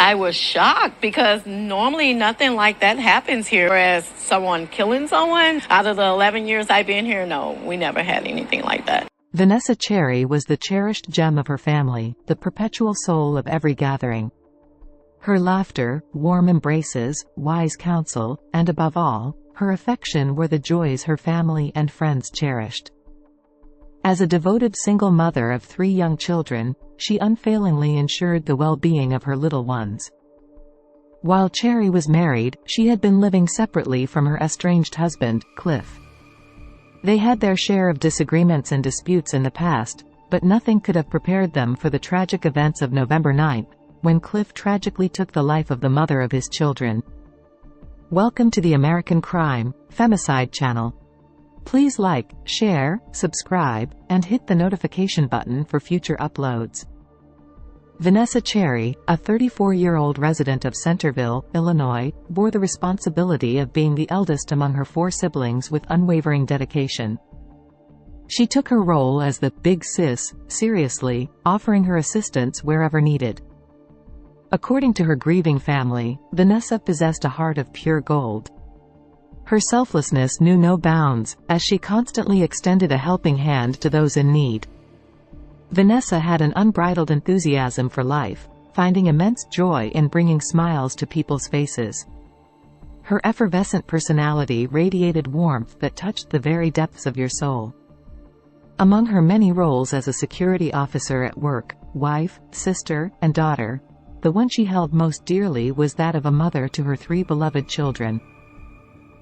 I was shocked because normally nothing like that happens here. Whereas someone killing someone, out of the 11 years I've been here, no, we never had anything like that. Vanessa Cherry was the cherished gem of her family, the perpetual soul of every gathering. Her laughter, warm embraces, wise counsel, and above all, her affection were the joys her family and friends cherished. As a devoted single mother of 3 young children, she unfailingly ensured the well-being of her little ones. While Cherry was married, she had been living separately from her estranged husband, Cliff. They had their share of disagreements and disputes in the past, but nothing could have prepared them for the tragic events of November 9, when Cliff tragically took the life of the mother of his children. Welcome to the American Crime, Femicide channel. Please like, share, subscribe, and hit the notification button for future uploads. Vanessa Cherry, a 34-year-old resident of Centerville, Illinois, bore the responsibility of being the eldest among her 4 siblings with unwavering dedication. She took her role as the big sis seriously, offering her assistance wherever needed. According to her grieving family, Vanessa possessed a heart of pure gold. Her selflessness knew no bounds, as she constantly extended a helping hand to those in need. Vanessa had an unbridled enthusiasm for life, finding immense joy in bringing smiles to people's faces. Her effervescent personality radiated warmth that touched the very depths of your soul. Among her many roles as a security officer at work, wife, sister, and daughter, the one she held most dearly was that of a mother to her 3 beloved children.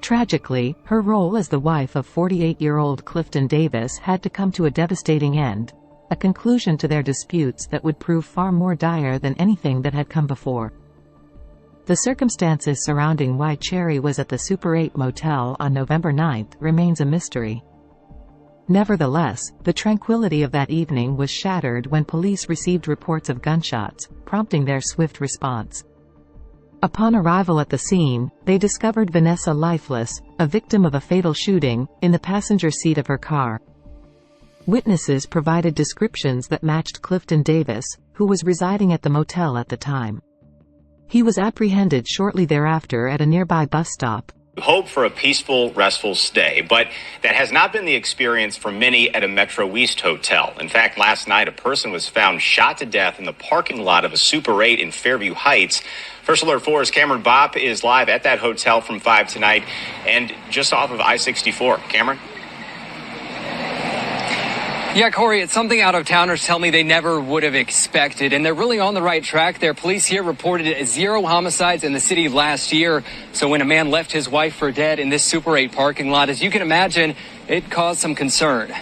Tragically, her role as the wife of 48-year-old Clifton Davis had to come to a devastating end, a conclusion to their disputes that would prove far more dire than anything that had come before. The circumstances surrounding why Cherry was at the Super 8 motel on November 9 remains a mystery. Nevertheless, the tranquility of that evening was shattered when police received reports of gunshots, prompting their swift response. Upon arrival at the scene, they discovered Vannessa lifeless, a victim of a fatal shooting, in the passenger seat of her car. Witnesses provided descriptions that matched Clifton Davis, who was residing at the motel at the time. He was apprehended shortly thereafter at a nearby bus stop. Hope for a peaceful, restful stay, but that has not been the experience for many at a Metro East hotel. In fact, last night a person was found shot to death in the parking lot of a Super 8 in Fairview Heights. First Alert 4's Cameron Bopp is live at that hotel from 5 tonight and just off of I-64. Cameron? Yeah, Corey, it's something out-of-towners tell me they never would have expected, and they're really on the right track there. Police here reported 0 homicides in the city last year. So when a man left his wife for dead in this Super 8 parking lot, as you can imagine, it caused some concern.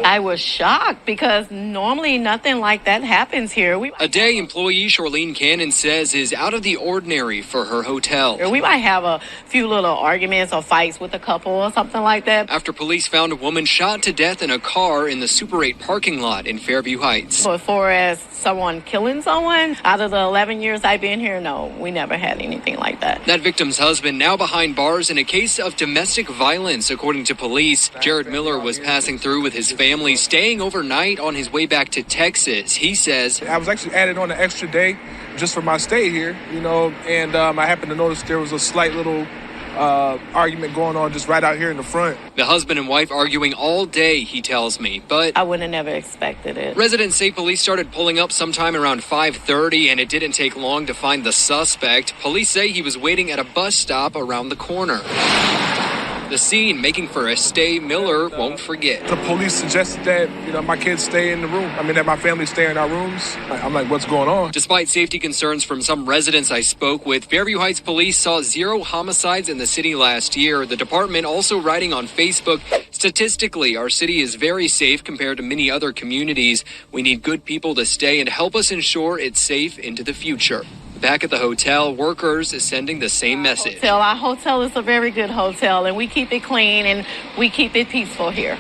I was shocked because normally nothing like that happens here. A day employee Charlene Cannon says is out of the ordinary for her hotel. We might have a few little arguments or fights with a couple or something like that. After police found a woman shot to death in a car in the Super 8 parking lot in Fairview Heights. As far as someone killing someone, out of the 11 years I've been here, no, we never had anything like that. That victim's husband now behind bars in a case of domestic violence, according to police. Jared Miller was passing through with his family, staying overnight on his way back to Texas. He says, I was actually added on an extra day just for my stay here, and I happened to notice there was a slight little argument going on just right out here in the front. The husband and wife arguing all day, he tells me, but I would have never expected it. Residents say police started pulling up sometime around 5:30, and it didn't take long to find the suspect. Police say he was waiting at a bus stop around the corner. The scene making for a stay Miller won't forget. The police suggested that, my kids stay in the room. That my family stay in our rooms. I'm like, what's going on? Despite safety concerns from some residents I spoke with, Fairview Heights police saw 0 homicides in the city last year. The department also writing on Facebook, statistically, our city is very safe compared to many other communities. We need good people to stay and help us ensure it's safe into the future. Back at the hotel, workers is sending the same message. Our hotel is a very good hotel, and we keep it clean and we keep it peaceful here.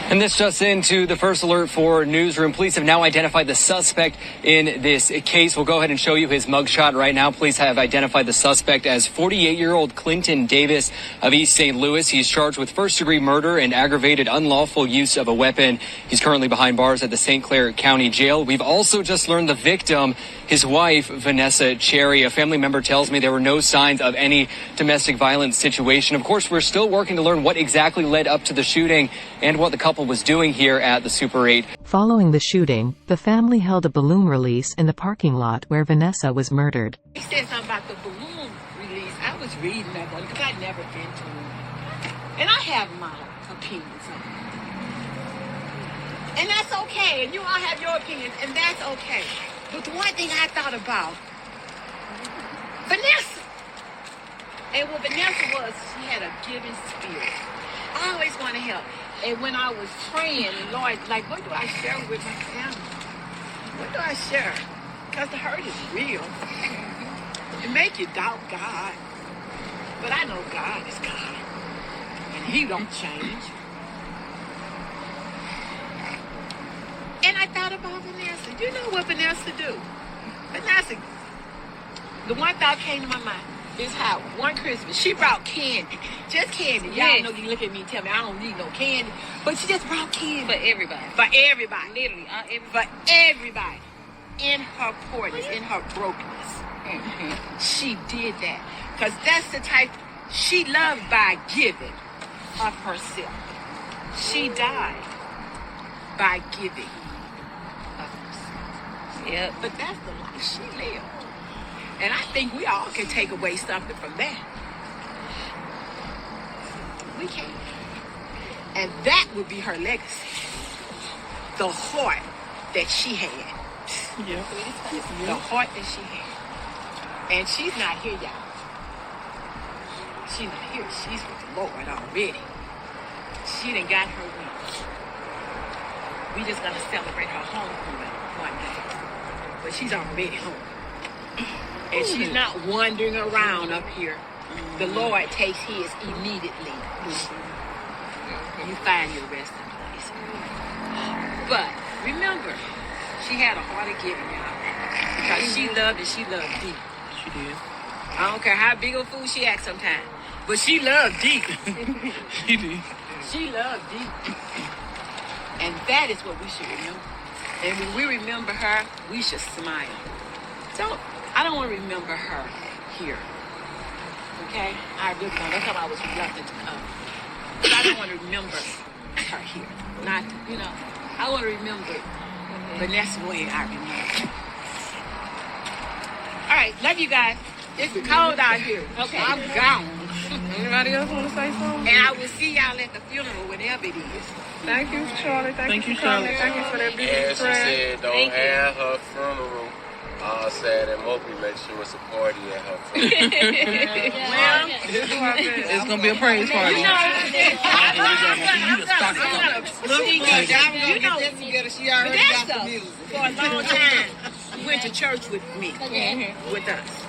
And this just into the first alert for Newsroom. Police have now identified the suspect in this case. We'll go ahead and show you his mugshot right now. Police have identified the suspect as 48-year-old Clifton Davis of East St. Louis. He's charged with first-degree murder and aggravated unlawful use of a weapon. He's currently behind bars at the St. Clair County Jail. We've also just learned the victim, his wife, Vanessa Cherry. A family member tells me there were no signs of any domestic violence situation. Of course, we're still working to learn what exactly led up to the shooting and what the couple was doing here at the Super 8. Following the shooting, the family held a balloon release in the parking lot where Vannessa was murdered. He said something about the balloon release. I was reading that one because I'd never been to one. And I have my opinions on it. And that's okay. And you all have your opinions, and that's okay. But the one thing I thought about, Vannessa. And what Vannessa was, she had a giving spirit. I always want to help. And when I was praying, and Lord, like, what do I share with my family? What do I share? Because the hurt is real. It make you doubt God. But I know God is God. And He don't change. And I thought about Vannessa. You know what Vannessa do? Vannessa, the one thought came to my mind. Is how one Christmas she brought candy, just candy. Y'all know, you look at me and tell me I don't need no candy, but she just brought candy for everybody. For everybody, literally, for everybody. In her poorness, in her brokenness, she did that because that's the type she loved by giving of herself. She died by giving of herself. Yep. But that's the life she lived. And I think we all can take away something from that. We can. And that would be her legacy. The heart that she had. Yeah. The heart that she had. And she's not here, y'all. She's not here. She's with the Lord already. She done got her wings. We just gonna celebrate her homecoming one day. But she's already home. And she's not wandering around up here. The Lord takes his immediately. You find your resting place. But remember, she had a heart of giving, y'all. Because she loved and she loved deep. She did. I don't care how big of a fool she acts sometimes. But she loved deep. She did. She loved deep. And that is what we should remember. And when we remember her, we should smile. I don't want to remember her here. Okay? I really don't. That's why I was reluctant to come. But I don't want to remember her here. Not, I want to remember Vanessa the way I remember. All right, love you guys. It's cold out here. Okay. I'm gone. Anybody else want to say something? And I will see y'all at the funeral, whenever it is. Thank you, Charlie. Thank you, Charlie. Thank you for that beautiful prayer. And she said, don't have her funeral all sad and mopey. Make sure it's a party at her funeral. Well, it's going to be a praise party. Vanessa, for a long time, went to church with me, with us.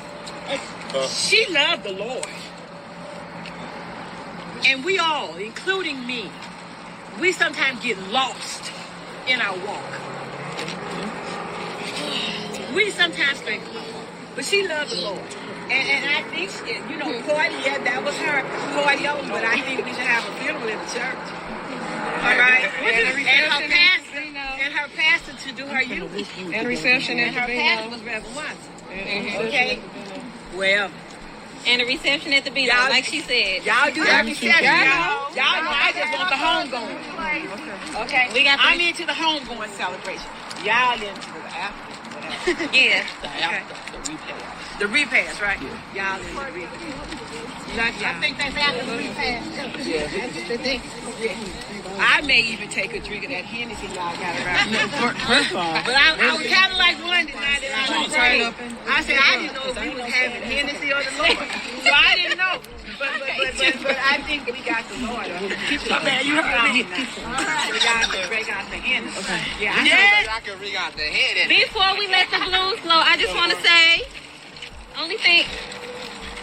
She loved the Lord. And we all, including me, we sometimes get lost in our walk. We sometimes think, but she loved the Lord. And I think, party, that was her party over, but I think we should have a funeral in the church. All right? And her pastor to do her eulogy. And reception and her pastor was Reverend Watson. Okay? Well. And a reception at the Bino, like she said. Y'all do that reception. Y'all know I just want the homegoing. Okay? I'm into the homegoing celebration. Y'all into the after. Yeah. The repast, right? Yeah. Y'all in the repast. I think that's after the repast. Yeah. I may even take a drink of that Hennessy y'all got around. First of all. But I was kind of like wondering now that I was praying. I said, I didn't know if we was having Hennessy or the Lord. So I didn't know. But I think we got the Lord. Man, you heard me. We got to break out the Hennessy. Okay. Yeah, I can bring out the Hennessy. Before we let the blues flow, I just want to say, only thing,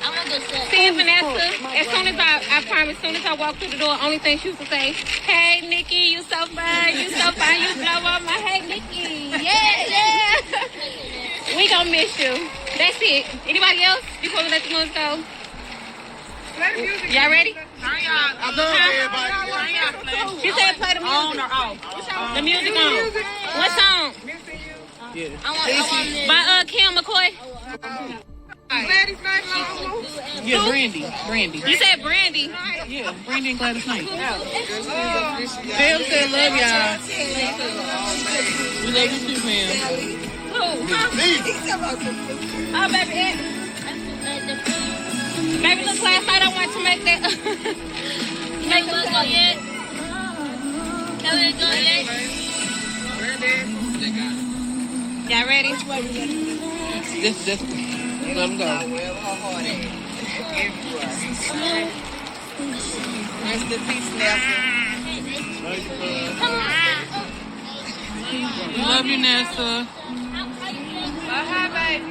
I want See you, Vanessa. As soon as I promise, as soon as I walk through the door, only thing she used to say, "Hey, Nikki, you so fine, you so fine, you blow up my hey, Nikki, yeah." We gonna miss you. That's it. Anybody else before we let the ones go? Y'all ready? She said play the music. On or off? The music on. What song? Yeah. By Kim McCoy. Gladys Knight. Yeah, Brandy. You said Brandy. Yeah, Brandy and Gladys Knight. Pam said love y'all. We love you too, Pam. Who? Oh, baby. Baby, look, last night I wanted to make that. Make us go yet? Can we go yet? Y'all ready? Just let them go. Rest in peace, Nelson. Love you, Nessa. Hi, baby.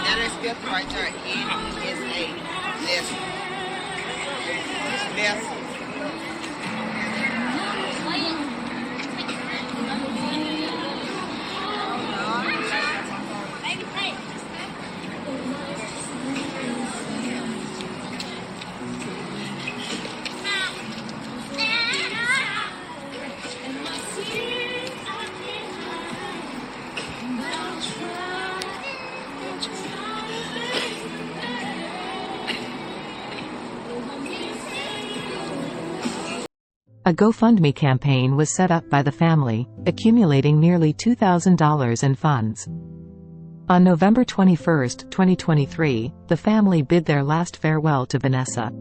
That is good right there. N-E-S-A. Nelson. A GoFundMe campaign was set up by the family, accumulating nearly $2,000 in funds. On November 21, 2023, the family bid their last farewell to Vannessa.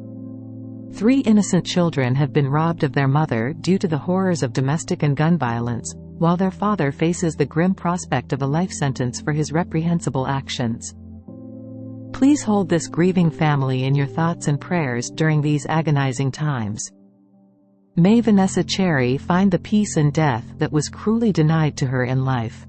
3 innocent children have been robbed of their mother due to the horrors of domestic and gun violence, while their father faces the grim prospect of a life sentence for his reprehensible actions. Please hold this grieving family in your thoughts and prayers during these agonizing times. May Vanessa Cherry find the peace in death that was cruelly denied to her in life.